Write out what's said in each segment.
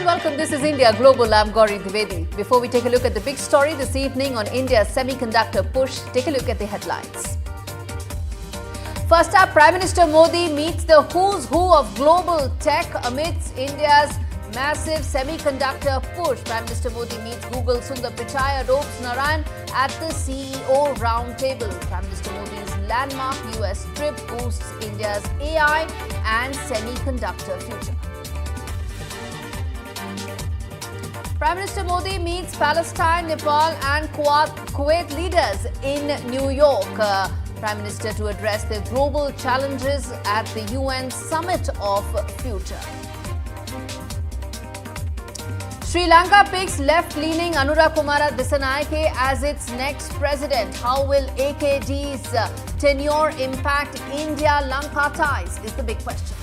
welcome. This is India Global. I'm Gaurie Dwivedi. Before we take a look at the big story this evening on India's semiconductor push, take a look at the headlines. First up, Prime Minister Modi meets the who's who of global tech amidst India's massive semiconductor push. Prime Minister Modi meets Google Sundar Pichai, Adobe's Narendra at the CEO roundtable. Prime Minister Modi's landmark US trip boosts India's AI and semiconductor future. Prime Minister Modi meets Palestine, Nepal and Kuwait leaders in New York. Prime Minister to address the global challenges at the UN Summit of Future. Sri Lanka picks left-leaning Anura Kumara Dissanayake as its next president. How will AKD's tenure impact India-Lanka ties is the big question.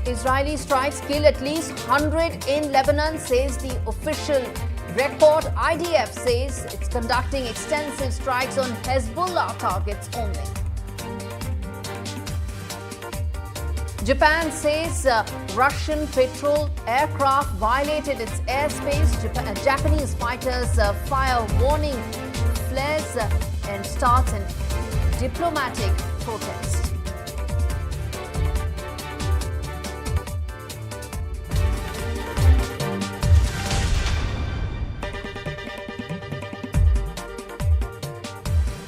Israeli strikes kill at least 100 in Lebanon, says the official record. IDF says it's conducting extensive strikes on Hezbollah targets only. Japan says Russian patrol aircraft violated its airspace. Japanese fighters fire warning flares and starts a diplomatic protest.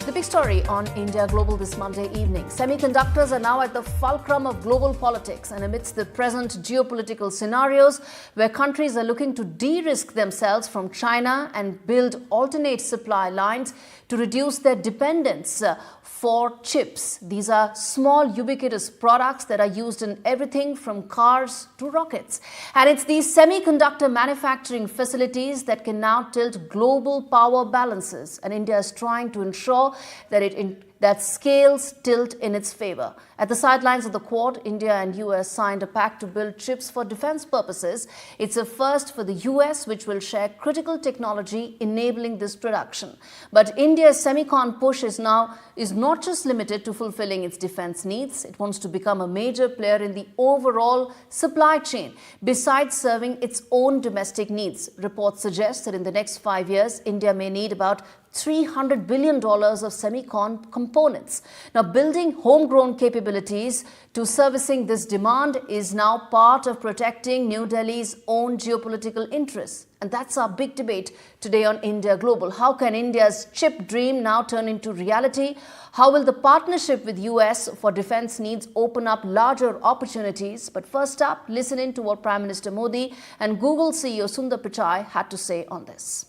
The big story on India Global this Monday evening. Semiconductors are now at the fulcrum of global politics, and amidst the present geopolitical scenarios where countries are looking to de-risk themselves from China and build alternate supply lines to reduce their dependence for chips. These are small ubiquitous products that are used in everything from cars to rockets. And it's these semiconductor manufacturing facilities that can now tilt global power balances. And India is trying to ensure that scales tilt in its favor. At the sidelines of the Quad, India and US signed a pact to build chips for defense purposes. It's a first for the US, which will share critical technology enabling this production. But India's semicon push is not just limited to fulfilling its defense needs. It wants to become a major player in the overall supply chain, besides serving its own domestic needs. Reports suggest that in the next 5 years, India may need about $300 billion of semicon components. Now, building homegrown capabilities to servicing this demand is now part of protecting New Delhi's own geopolitical interests. And that's our big debate today on India Global. How can India's chip dream now turn into reality? How will the partnership with US for defense needs open up larger opportunities? But first up, listen in to what Prime Minister Modi and Google CEO Sundar Pichai had to say on this.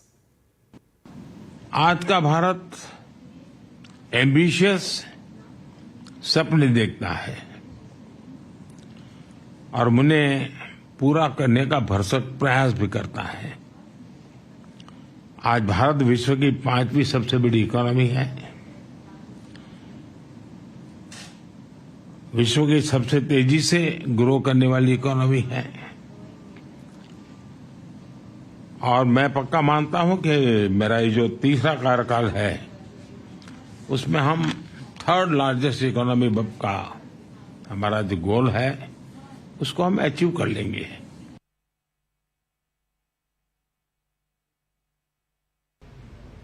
आज का Bharat ambitious सपने देखता है और उन्हें पूरा करने का भरसक प्रयास भी करता है। आज भारत विश्व की 5वीं सबसे बड़ी इकोनॉमी है, विश्व की सबसे तेजी से ग्रो करने वाली इकोनॉमी है और मैं पक्का मानता हूं कि मेरा ये जो तीसरा कार्यकाल है उसमें हम थर्ड लार्जेस्ट इकोनॉमी का हमारा जो गोल है उसको हम अचीव कर लेंगे।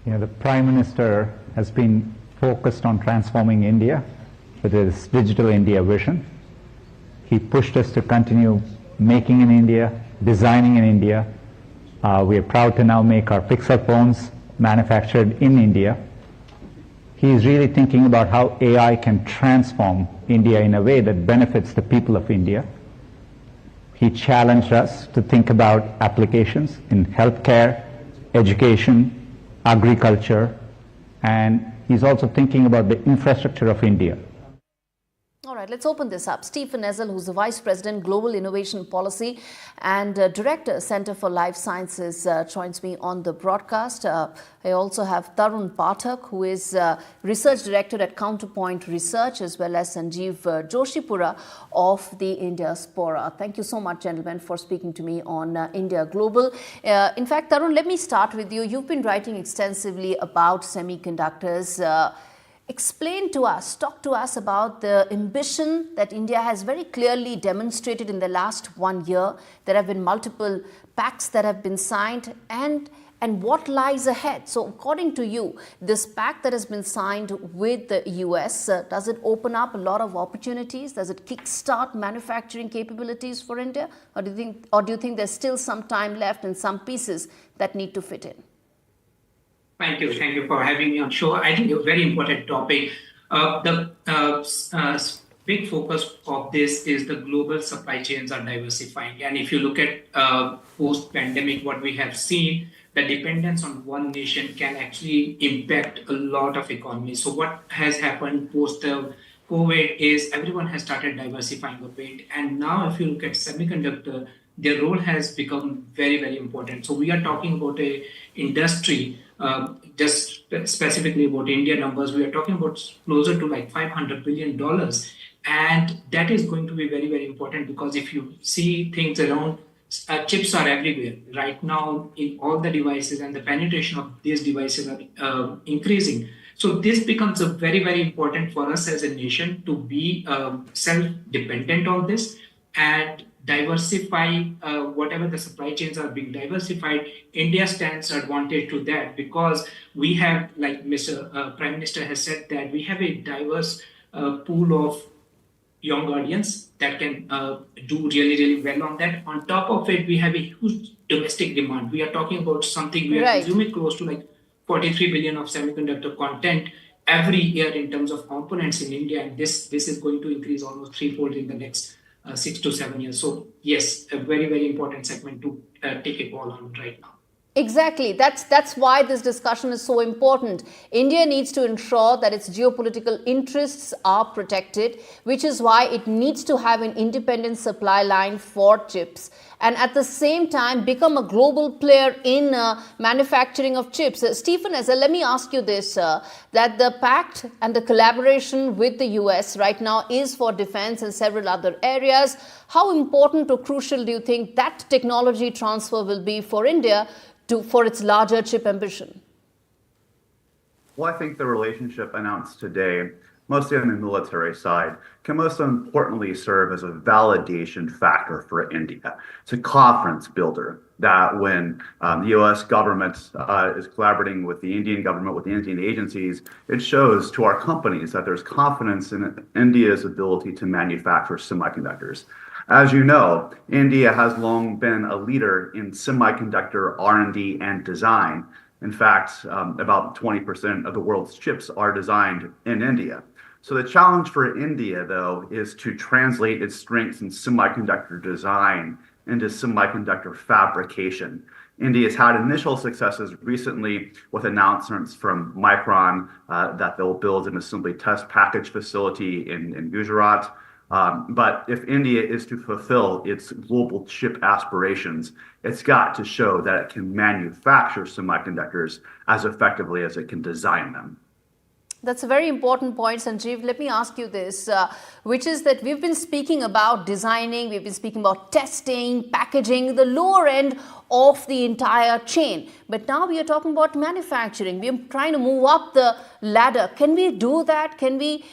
The Prime Minister has been focused on transforming India with his Digital India vision. He pushed us to continue making in India, designing in India. We are proud to now make our Pixel phones manufactured in India. He is really thinking about how AI can transform India in a way that benefits the people of India. He challenged us to think about applications in healthcare, education, agriculture, and he's also thinking about the infrastructure of India. All right, let's open this up. Stephen Ezel, who's the Vice President, Global Innovation Policy and Director, Center for Life Sciences, joins me on the broadcast. I also have Tarun Pathak, who is Research Director at Counterpoint Research, as well as Sanjeev Joshipura of the India Spora. Thank you so much, gentlemen, for speaking to me on India Global. In fact, Tarun, let me start with you. You've been writing extensively about semiconductors. Explain to us, talk to us about the ambition that India has very clearly demonstrated in the last 1 year. There have been multiple pacts that have been signed, and what lies ahead. So according to you, this pact that has been signed with the US, does it open up a lot of opportunities? Does it kickstart manufacturing capabilities for India? Or do you think there's still some time left and some pieces that need to fit in? Thank you for having me on show. I think a very important topic. The big focus of this is the global supply chains are diversifying. And if you look at post-pandemic, what we have seen, the dependence on one nation can actually impact a lot of economies. So what has happened post-COVID is everyone has started diversifying a bit. And now if you look at semiconductor, their role has become very, very important. So we are talking about a industry, just specifically about India numbers, we are talking about closer to like $500 billion. And that is going to be very, very important because if you see things around, chips are everywhere right now in all the devices, and the penetration of these devices are increasing. So this becomes a very, very important for us as a nation to be self-dependent on this and diversify whatever the supply chains are being diversified. India stands advantage to that because we have, like Mr. Prime Minister has said, that we have a diverse pool of young audience that can do really, really well on that. On top of it, we have a huge domestic demand. We are talking about something we are consuming close to like 43 billion of semiconductor content every year in terms of components in India, and this is going to increase almost threefold in the next 6 to 7 years. So yes, a very, very important segment to take a call on right now. Exactly. That's why this discussion is so important. India needs to ensure that its geopolitical interests are protected, which is why it needs to have an independent supply line for chips, and at the same time become a global player in manufacturing of chips. Stephen, let me ask you this, that the pact and the collaboration with the US right now is for defense and several other areas. How important or crucial do you think that technology transfer will be for India for its larger chip ambition? Well, I think the relationship announced today, mostly on the military side, can most importantly serve as a validation factor for India. It's a confidence builder that when the U.S. government is collaborating with the Indian government, with the Indian agencies, it shows to our companies that there's confidence in India's ability to manufacture semiconductors. As you know, India has long been a leader in semiconductor R&D and design. In fact, about 20% of the world's chips are designed in India. So the challenge for India, though, is to translate its strengths in semiconductor design into semiconductor fabrication. India has had initial successes recently with announcements from Micron that they'll build an assembly test package facility in Gujarat. But if India is to fulfill its global chip aspirations, it's got to show that it can manufacture semiconductors as effectively as it can design them. That's a very important point, Sanjeev. Let me ask you this, which is that we've been speaking about designing, we've been speaking about testing, packaging, the lower end of the entire chain. But now we are talking about manufacturing. We are trying to move up the ladder. Can we do that? Can we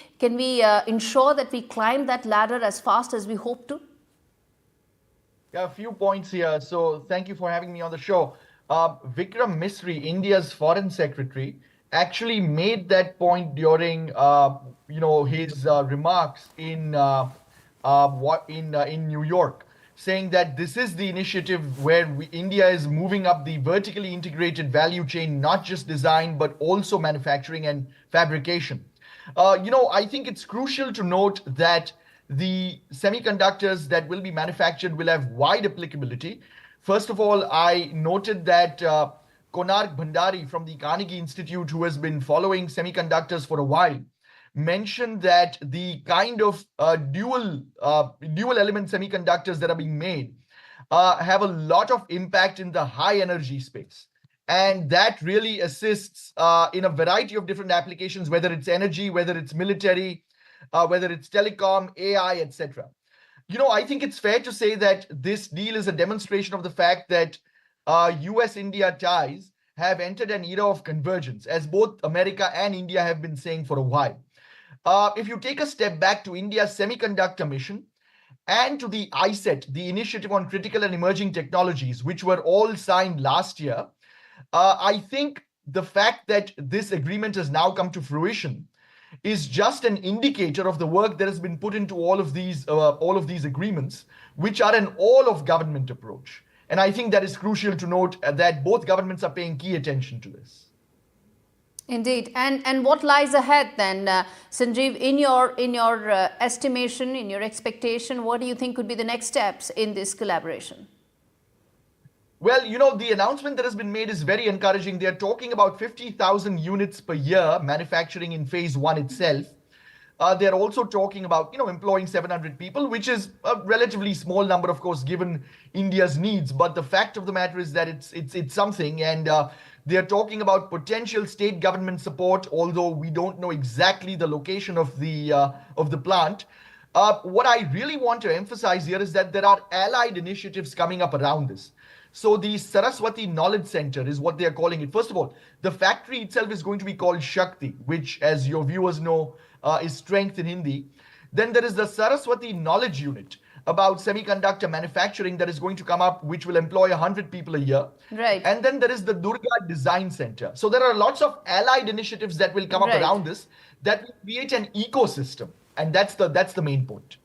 ensure that we climb that ladder as fast as we hope to? Yeah, a few points here. So thank you for having me on the show. Vikram Misri, India's foreign secretary, actually made that point during his remarks in New York, saying that this is the initiative where India is moving up the vertically integrated value chain, not just design but also manufacturing and fabrication. I think it's crucial to note that the semiconductors that will be manufactured will have wide applicability. First of all, I noted that Konark Bhandari from the Carnegie Institute, who has been following semiconductors for a while, mentioned that the kind of dual element semiconductors that are being made have a lot of impact in the high energy space. And that really assists in a variety of different applications, whether it's energy, whether it's military, whether it's telecom, AI, etc. I think it's fair to say that this deal is a demonstration of the fact that US-India ties have entered an era of convergence, as both America and India have been saying for a while. If you take a step back to India's semiconductor mission and to the ISET, the Initiative on Critical and Emerging Technologies, which were all signed last year, I think the fact that this agreement has now come to fruition is just an indicator of the work that has been put into all of these agreements, which are an all-of-government approach. And I think that is crucial to note that both governments are paying key attention to this. Indeed. And what lies ahead then, Sanjeev, in your estimation, in your expectation, what do you think could be the next steps in this collaboration? Well, the announcement that has been made is very encouraging. They're talking about 50,000 units per year manufacturing in phase 1 itself. They're also talking about, employing 700 people, which is a relatively small number, of course, given India's needs. But the fact of the matter is that it's something, and they're talking about potential state government support, although we don't know exactly the location of the plant. What I really want to emphasize here is that there are allied initiatives coming up around this. So the Saraswati Knowledge Center is what they are calling it. First of all, the factory itself is going to be called Shakti, which, as your viewers know, is strength in Hindi. Then there is the Saraswati Knowledge Unit about semiconductor manufacturing that is going to come up, which will employ 100 people a year. Right. And then there is the Durga Design Center. So there are lots of allied initiatives that will come up around this that will create an ecosystem. And that's the main point.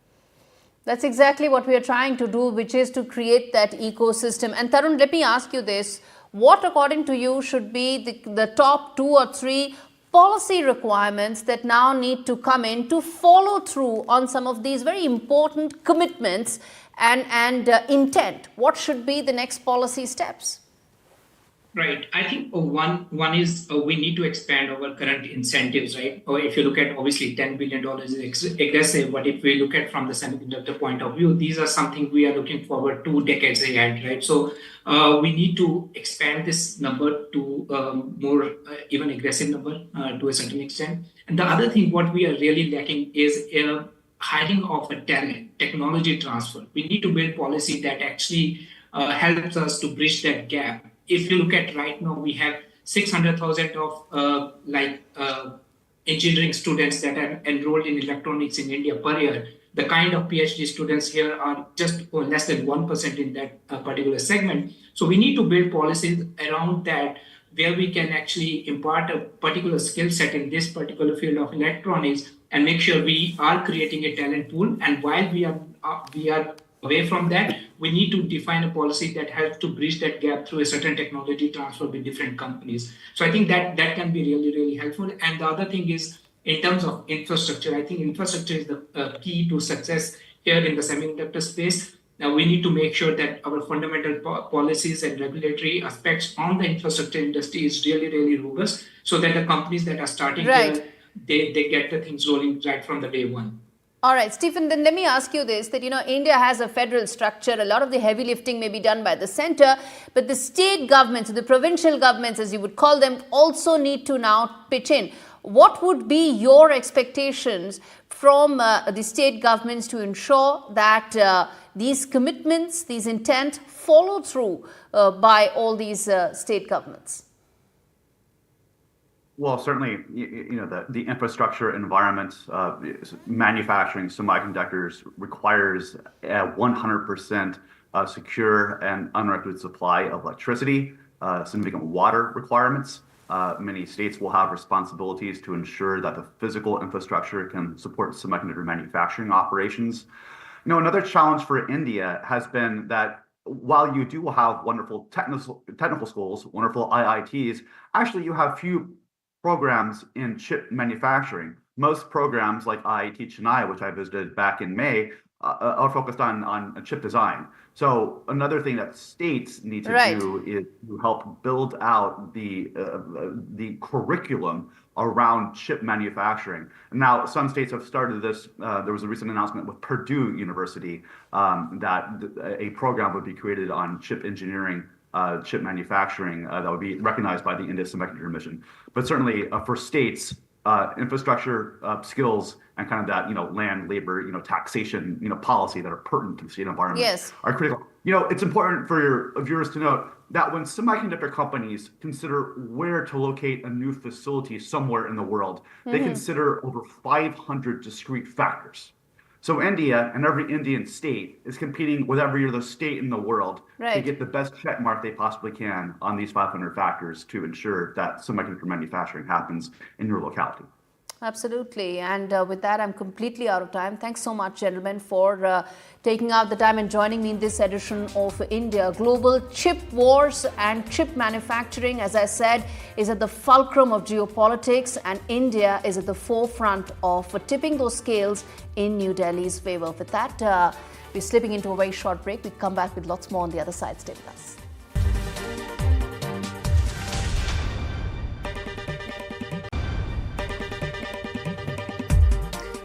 That's exactly what we are trying to do, which is to create that ecosystem. And Tarun, let me ask you this. What, according to you, should be the top 2 or 3 policy requirements that now need to come in to follow through on some of these very important commitments and intent? What should be the next policy steps? Right. I think one is we need to expand our current incentives, right? Or if you look at, obviously, $10 billion is aggressive, but if we look at from the semiconductor point of view, these are something we are looking forward 2 decades ahead, right? So we need to expand this number to more even aggressive number to a certain extent. And the other thing, what we are really lacking is hiring of a talent, technology transfer. We need to build policy that actually helps us to bridge that gap. If you look at right now, we have 600,000 of engineering students that are enrolled in electronics in India per year. The kind of PhD students here are just less than 1% in that particular segment. So we need to build policies around that where we can actually impart a particular skill set in this particular field of electronics and make sure we are creating a talent pool. And while we are away from that, we need to define a policy that helps to bridge that gap through a certain technology transfer with different companies. So I think that can be really, really helpful. And the other thing is, in terms of infrastructure, I think infrastructure is the key to success here in the semiconductor space. Now, we need to make sure that our fundamental policies and regulatory aspects on the infrastructure industry is really, really robust so that the companies that are starting here, they get the things rolling right from the day one. All right, Stephen, then let me ask you this, that, India has a federal structure. A lot of the heavy lifting may be done by the center, but the state governments, the provincial governments, as you would call them, also need to now pitch in. What would be your expectations from the state governments to ensure that these commitments, these intent follow through by all these state governments? Well, certainly, the infrastructure environment, manufacturing semiconductors requires a 100% secure and uninterrupted supply of electricity, significant water requirements. Many states will have responsibilities to ensure that the physical infrastructure can support semiconductor manufacturing operations. Another challenge for India has been that while you do have wonderful technical schools, wonderful IITs, actually you have few programs in chip manufacturing. Most programs like IIT Chennai, which I visited back in May, are focused on chip design. So another thing that states need to do is to help build out the curriculum around chip manufacturing. Now, some states have started this. There was a recent announcement with Purdue University that a program would be created on chip engineering, chip manufacturing that would be recognized by the India Semiconductor Mission. But certainly for states, infrastructure skills and kind of that land, labor, taxation policy that are pertinent to the state environment are critical. It's important for your viewers to note that when semiconductor companies consider where to locate a new facility somewhere in the world, they consider over 500 discrete factors. So India and every Indian state is competing with every other state in the world to get the best check mark they possibly can on these 500 factors to ensure that semiconductor manufacturing happens in your locality. Absolutely. And with that, I'm completely out of time. Thanks so much, gentlemen, for taking out the time and joining me in this edition of India Global. Chip wars and chip manufacturing, as I said, is at the fulcrum of geopolitics, and India is at the forefront of tipping those scales in New Delhi's favor. With that, we're slipping into a very short break. We come back with lots more on the other side. Stay with us.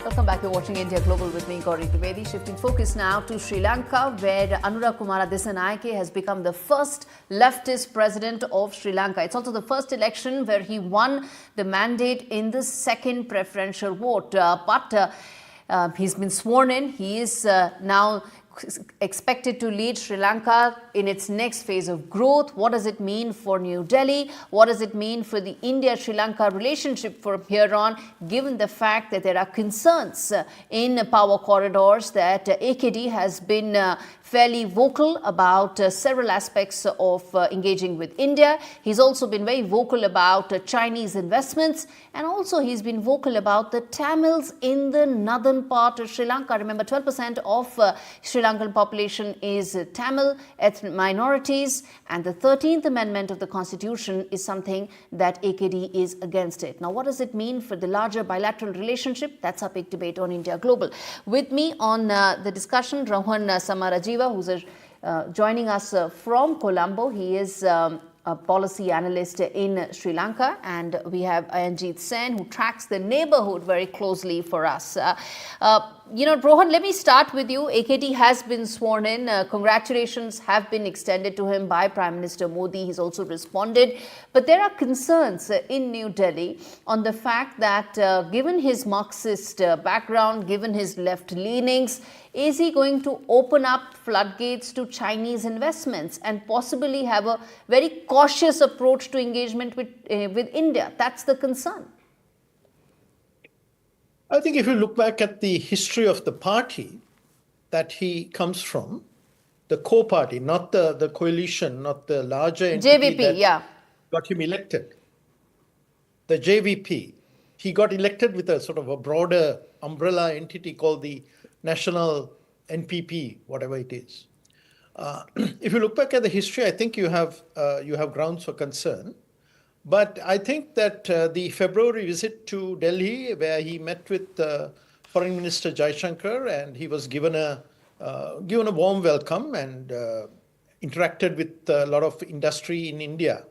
Welcome back. You're watching India Global with me, Gaurie, Dwivedi. Shifting focus now to Sri Lanka, where Anura Kumara Dissanayake has become the first leftist president of Sri Lanka. It's also the first election where he won the mandate in the second preferential vote. But he's been sworn in. He is now expected to lead Sri Lanka in its next phase of growth. What does it mean for New Delhi? What does it mean for the India-Sri Lanka relationship from here on, given the fact that there are concerns in power corridors that AKD has been fairly vocal about several aspects of engaging with India. He's also been very vocal about Chinese investments, and also he's been vocal about the Tamils in the northern part of Sri Lanka. Remember, 12% of Sri Lankan population is Tamil ethnic minorities, and the 13th Amendment of the Constitution is something that AKD is against it. Now, what does it mean for the larger bilateral relationship? That's our big debate on India Global. With me on the discussion, Rohan Samarajiva, who's joining us from Colombo. He is a policy analyst in Sri Lanka, and we have Ayanjit Sen, who tracks the neighborhood very closely for us. Rohan, let me start with you. AKD has been sworn in. Congratulations have been extended to him by Prime Minister Modi. He's also responded. But there are concerns in New Delhi on the fact that given his Marxist background, given his left leanings, is he going to open up floodgates to Chinese investments and possibly have a very cautious approach to engagement with India? That's the concern. I think if you look back at the history of the party that he comes from, the core party, not the coalition, not the larger entity JVP, got him elected. The JVP, he got elected with a sort of a broader umbrella entity called the National NPP, whatever it is. If you look back at the history, I think you have grounds for concern. But I think that the February visit to Delhi, where he met with Foreign Minister Jaishankar, and he was given a warm welcome and interacted with a lot of industry in India.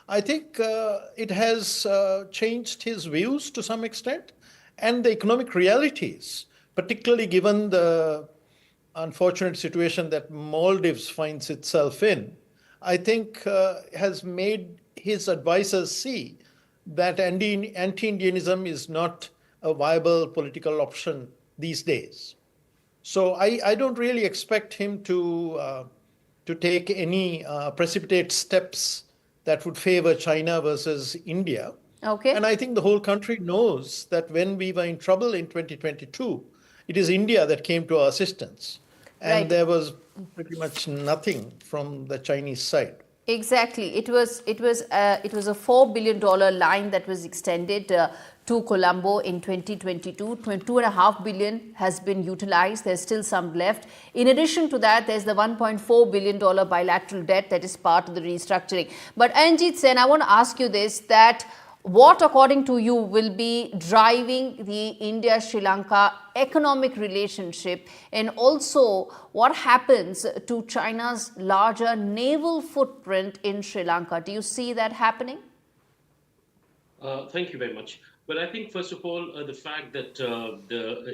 I think it has changed his views to some extent, and the economic realities, particularly given the unfortunate situation that Maldives finds itself in, I think has made his advisors see that anti-Indianism is not a viable political option these days. So I don't really expect him to take any precipitate steps that would favor China versus India. Okay. And I think the whole country knows that when we were in trouble in 2022, it is India that came to our assistance. And there was pretty much nothing from the Chinese side. Exactly. It was a $4 billion line that was extended to Colombo in 2022. $2.5 billion has been utilized. There's still some left. In addition to that, there's the $1.4 billion bilateral debt that is part of the restructuring. But Ayanjit Sen, I want to ask you this, that what, according to you, will be driving the India-Sri Lanka economic relationship, and also what happens to China's larger naval footprint in Sri Lanka? Do you see that happening? Thank you very much. Well, I think, first of all, the fact that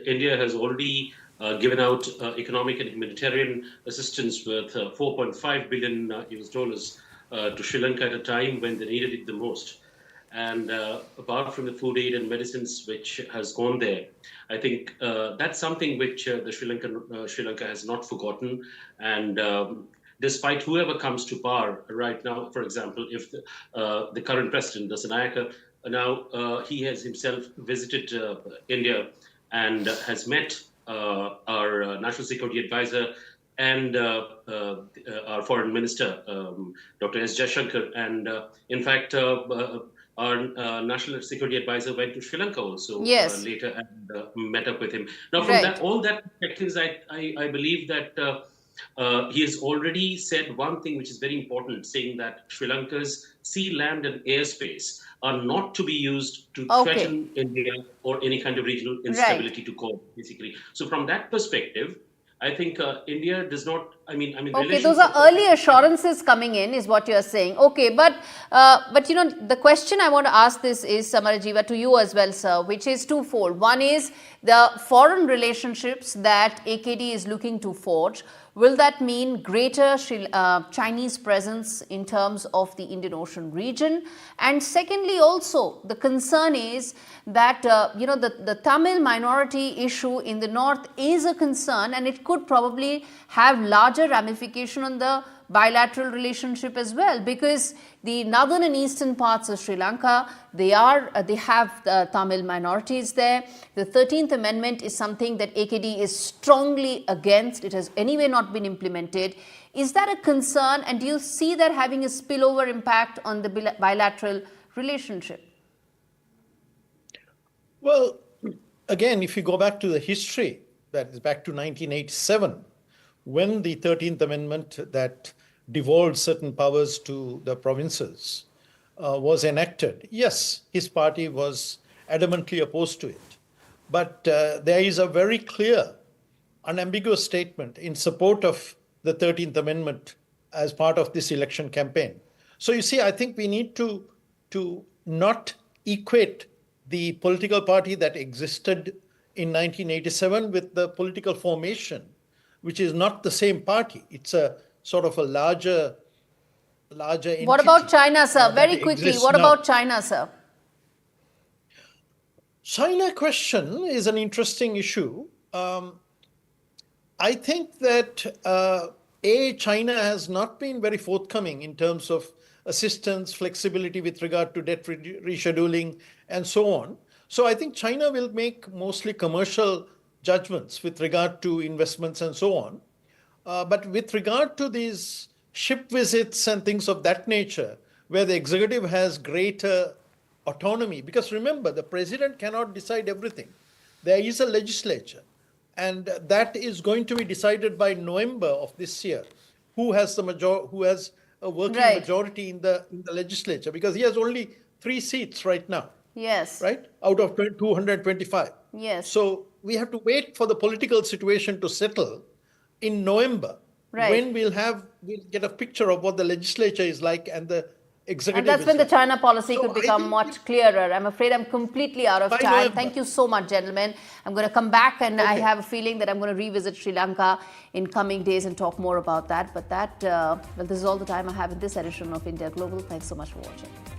India has already given out economic and humanitarian assistance worth $4.5 billion US dollars to Sri Lanka at a time when they needed it the most. And apart from the food aid and medicines which has gone there, I think that's something which the Sri Lanka has not forgotten. And despite whoever comes to power right now. For example, if the current president, Dissanayake, now he has himself visited India and has met our national security advisor and our foreign minister, Dr. S. Jaishankar. And in fact, our national security advisor went to Sri Lanka also later and met up with him. Now, from all that perspectives, I believe that he has already said one thing which is very important, saying that Sri Lanka's sea, land, and airspace are not to be used to threaten India or any kind of regional instability to cause, basically. So, from that perspective, I think India does not. Okay, those are early assurances coming in, is what you are saying. Okay, but you know, the question I want to ask this is, Samarajiva, to you as well, sir, which is twofold. One is the foreign relationships that AKD is looking to forge. Will that mean greater Chinese presence in terms of the Indian Ocean region? And secondly, also, the concern is that, you know, the Tamil minority issue in the north is a concern, and it could probably have larger ramification on the bilateral relationship as well, because the northern and eastern parts of Sri Lanka, they have Tamil minorities there. The 13th Amendment is something that AKD is strongly against. It has anyway not been implemented. Is that a concern, and do you see that having a spillover impact on the bilateral relationship? Well, again, if you go back to the history, that is back to 1987, when the 13th Amendment that devolved certain powers to the provinces was enacted, yes, his party was adamantly opposed to it. But there is a very clear, unambiguous statement in support of the 13th Amendment as part of this election campaign. So you see, I think we need to not equate the political party that existed in 1987 with the political formation, which is not the same party. It's a sort of a larger entity. What about China, sir? Very quickly, what about China, sir? China question is an interesting issue. I think that China has not been very forthcoming in terms of assistance, flexibility with regard to debt rescheduling, and so on. So I think China will make mostly commercial judgments with regard to investments and so on. But with regard to these ship visits and things of that nature, where the executive has greater autonomy, because remember, the president cannot decide everything. There is a legislature, and that is going to be decided by November of this year. Who has a working majority in the legislature? Because he has only 3 seats right now. Yes. Right? Out of 225. Yes. So we have to wait for the political situation to settle in November, when we'll get a picture of what the legislature is like and the executive. And that's when the China policy could become much clearer. I'm afraid I'm completely out of time. November. Thank you so much, gentlemen. I'm going to come back, and I have a feeling that I'm going to revisit Sri Lanka in coming days and talk more about that. But well, this is all the time I have in this edition of India Global. Thanks so much for watching.